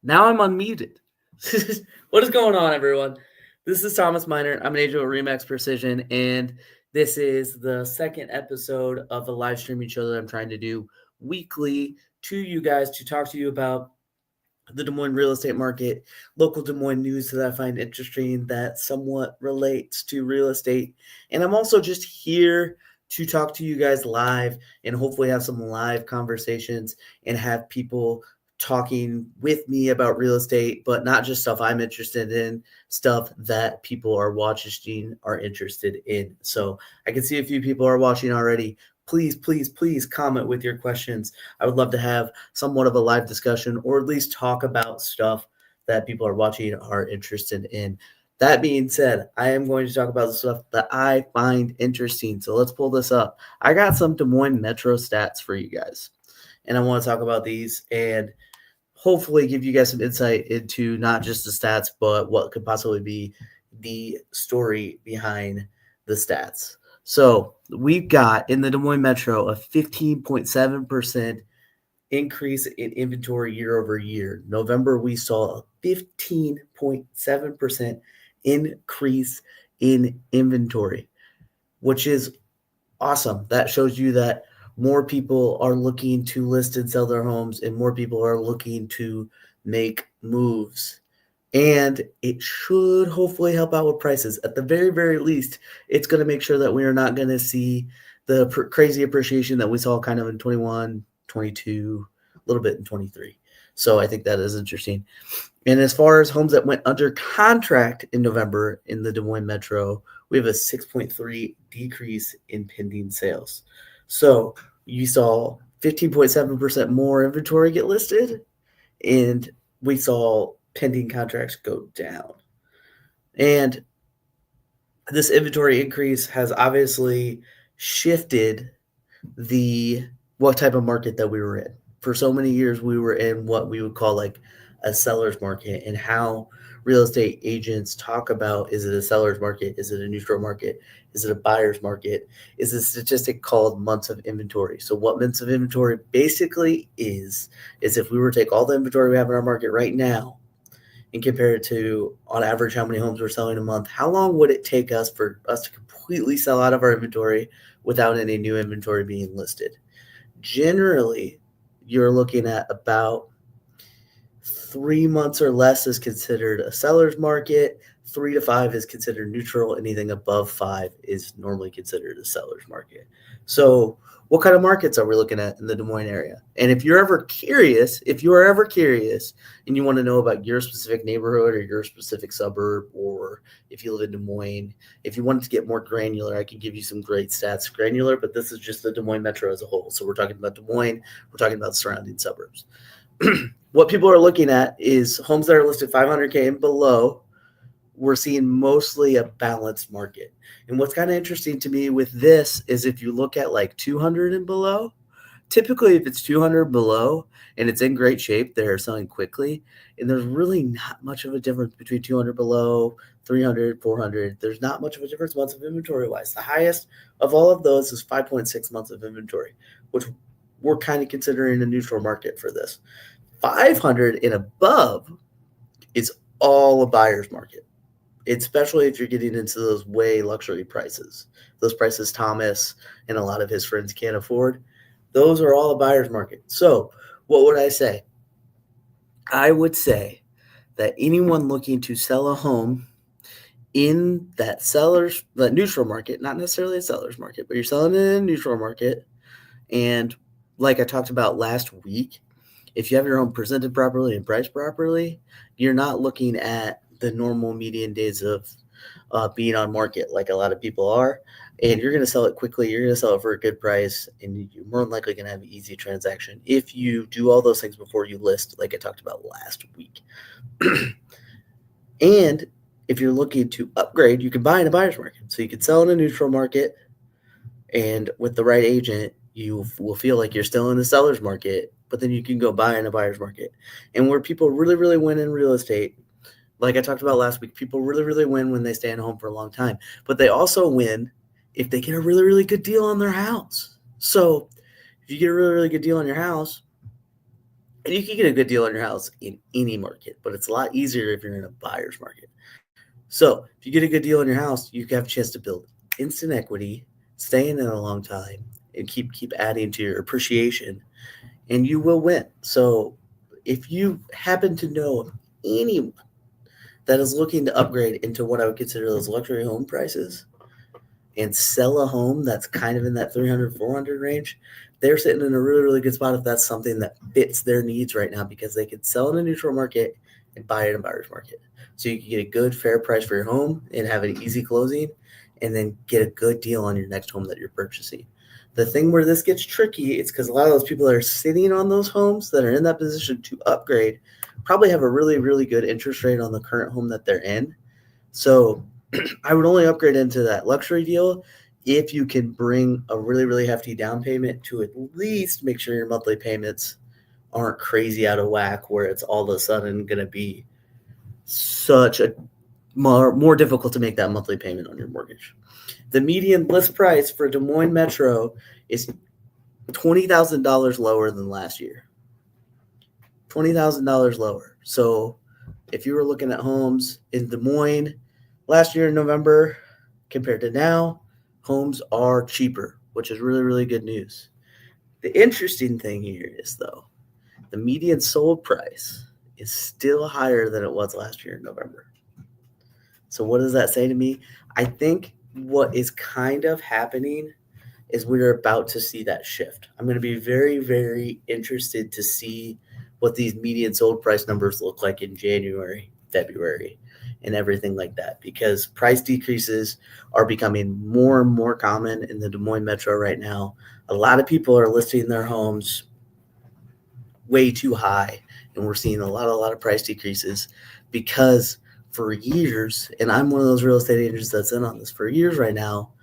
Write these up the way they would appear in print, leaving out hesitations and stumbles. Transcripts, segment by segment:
Now I'm unmuted. What is going on, everyone? This is Thomas Miner. I'm an agent with Remax Precision, and this is the second episode of a live streaming show that I'm trying to do weekly to you guys to talk to you about the Des Moines real estate market, local Des Moines news that I find interesting that somewhat relates to real estate. And I'm also just here to talk to you guys live and hopefully have some live conversations and have people talking with me about real estate, but not just stuff I'm interested in, stuff that people are watching are interested in. So I can see a few people are watching already. Please comment with your questions. I would love to have somewhat of a live discussion or at least talk about stuff that people are watching are interested in. That being said, I am going to talk about the stuff that I find interesting. So let's pull this up. I got some Des Moines Metro stats for you guys, and I want to talk about these and hopefully give you guys some insight into not just the stats, but what could possibly be the story behind the stats. So we've got in the Des Moines Metro a 15.7% increase in inventory year over year. November, we saw a 15.7% increase in inventory, which is awesome. That shows you that more people are looking to list and sell their homes and more people are looking to make moves. And it should hopefully help out with prices. At the very, very least, it's going to make sure that we are not going to see the crazy appreciation that we saw kind of in 21, 22, a little bit in 23. So I think that is interesting. And as far as homes that went under contract in November in the Des Moines Metro, we have a 6.3 decrease in pending sales. So you saw 15.7% more inventory get listed, and we saw pending contracts go down. And this inventory increase has obviously shifted the what type of market that we were in. For so many years, we were in what we would call like a seller's market, and how real estate agents talk about, is it a seller's market? Is it a neutral market? Is it a buyer's market? Is a statistic called months of inventory. So what months of inventory basically is if we were to take all the inventory we have in our market right now and compare it to, on average, how many homes we're selling a month, how long would it take us for us to completely sell out of our inventory without any new inventory being listed? Generally, you're looking at about 3 months or less is considered a seller's market. 3 to 5 is considered neutral. Anything above 5 is normally considered a seller's market. So what kind of markets are we looking at in the Des Moines area? And if you are ever curious and you want to know about your specific neighborhood or your specific suburb, or if you live in Des Moines, if you wanted to get more granular, I can give you some great stats. Granular, but this is just the Des Moines Metro as a whole. So we're talking about Des Moines, we're talking about the surrounding suburbs. What people are looking at is homes that are listed 500K and below. We're seeing mostly a balanced market. And what's kind of interesting to me with this is if you look at like 200 and below, typically if it's 200 below and it's in great shape, they're selling quickly. And there's really not much of a difference between 200 below, 300, 400. There's not much of a difference months of inventory wise. The highest of all of those is 5.6 months of inventory, which we're kind of considering a neutral market for this. 500 and above is all a buyer's market, especially if you're getting into those way luxury prices. Those prices Thomas and a lot of his friends can't afford. Those are all a buyer's market. So what would I say? I would say that anyone looking to sell a home in that neutral market, not necessarily a seller's market, but you're selling it in a neutral market. And like I talked about last week, if you have your home presented properly and priced properly, you're not looking at the normal median days of being on market like a lot of people are. And you're going to sell it quickly. You're going to sell it for a good price. And you're more than likely going to have an easy transaction if you do all those things before you list, like I talked about last week. And if you're looking to upgrade, you can buy in a buyer's market. So you can sell in a neutral market. And with the right agent, you will feel like you're still in the seller's market, but then you can go buy in a buyer's market. And where people really, really win in real estate, like I talked about last week, people really, really win when they stay in a home for a long time. But they also win if they get a really, really good deal on their house. So if you get a really, really good deal on your house, And you can get a good deal on your house in any market, but it's a lot easier if you're in a buyer's market. So if you get a good deal on your house, you have a chance to build instant equity, stay in it a long time, and keep adding to your appreciation, and you will win. So if you happen to know anyone that is looking to upgrade into what I would consider those luxury home prices and sell a home that's kind of in that 300, 400 range, they're sitting in a really, really good spot if that's something that fits their needs right now, because they could sell in a neutral market and buy it in a buyer's market. So you can get a good, fair price for your home and have an easy closing, and then get a good deal on your next home that you're purchasing. The thing where this gets tricky is because a lot of those people that are sitting on those homes that are in that position to upgrade probably have a really, really good interest rate on the current home that they're in. So I would only upgrade into that luxury deal if you can bring a really, really hefty down payment to at least make sure your monthly payments aren't crazy out of whack, where it's all of a sudden going to be such a more difficult to make that monthly payment on your mortgage. The median list price for Des Moines Metro is $20,000 lower than last year. $20,000 lower. So if you were looking at homes in Des Moines last year in November compared to now, homes are cheaper, which is really, really good news. The interesting thing here is, though, the median sold price is still higher than it was last year in November. So what does that say to me? I think what is kind of happening is we're about to see that shift. I'm going to be very, very interested to see what these median sold price numbers look like in January, February, and everything like that, because price decreases are becoming more and more common in the Des Moines Metro right now. A lot of people are listing their homes way too high, and we're seeing a lot of price decreases because for years, and I'm one of those real estate agents that's in on this for years right now,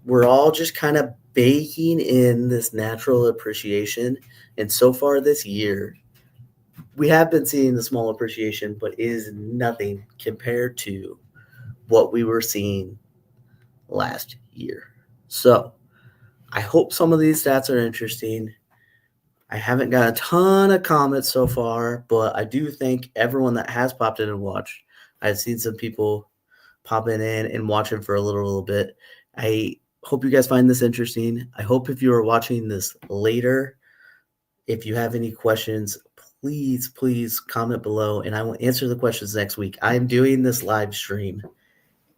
we're all just kind of baking in this natural appreciation. And so far this year, we have been seeing the small appreciation, but it is nothing compared to what we were seeing last year. So I hope some of these stats are interesting. I haven't got a ton of comments so far, but I do thank everyone that has popped in and watched. I've seen some people popping in and watching for a little bit. I hope you guys find this interesting. I hope if you are watching this later, if you have any questions, please comment below, and I will answer the questions next week. I am doing this live stream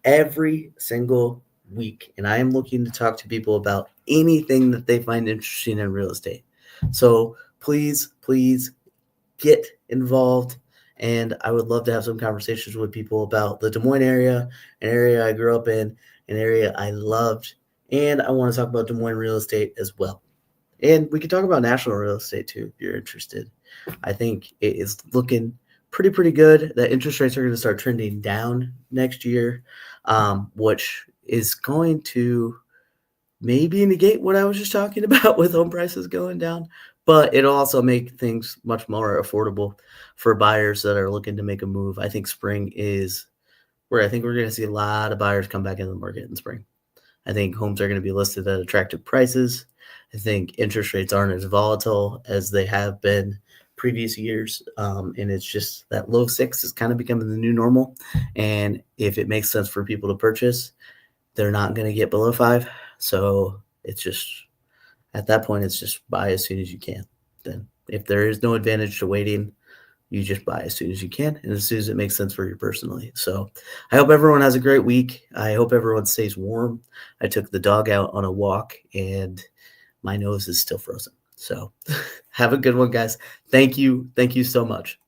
every single week, and I am looking to talk to people about anything that they find interesting in real estate. So please get involved, and I would love to have some conversations with people about the Des Moines area, an area I grew up in, an area I loved, and I want to talk about Des Moines real estate as well. And we could talk about national real estate too, if you're interested. I think it is looking pretty good that interest rates are going to start trending down next year, which is going to maybe negate what I was just talking about with home prices going down, but it'll also make things much more affordable for buyers that are looking to make a move. I think spring is where I think we're going to see a lot of buyers come back into the market in spring. I think homes are going to be listed at attractive prices. I think interest rates aren't as volatile as they have been previous years. And it's just that low six is kind of becoming the new normal. And if it makes sense for people to purchase, they're not going to get below 5. So it's just, at that point, it's just buy as soon as you can. Then if there is no advantage to waiting, you just buy as soon as you can and as soon as it makes sense for you personally. So I hope everyone has a great week. I hope everyone stays warm. I took the dog out on a walk and my nose is still frozen. So have a good one, guys. Thank you. Thank you so much.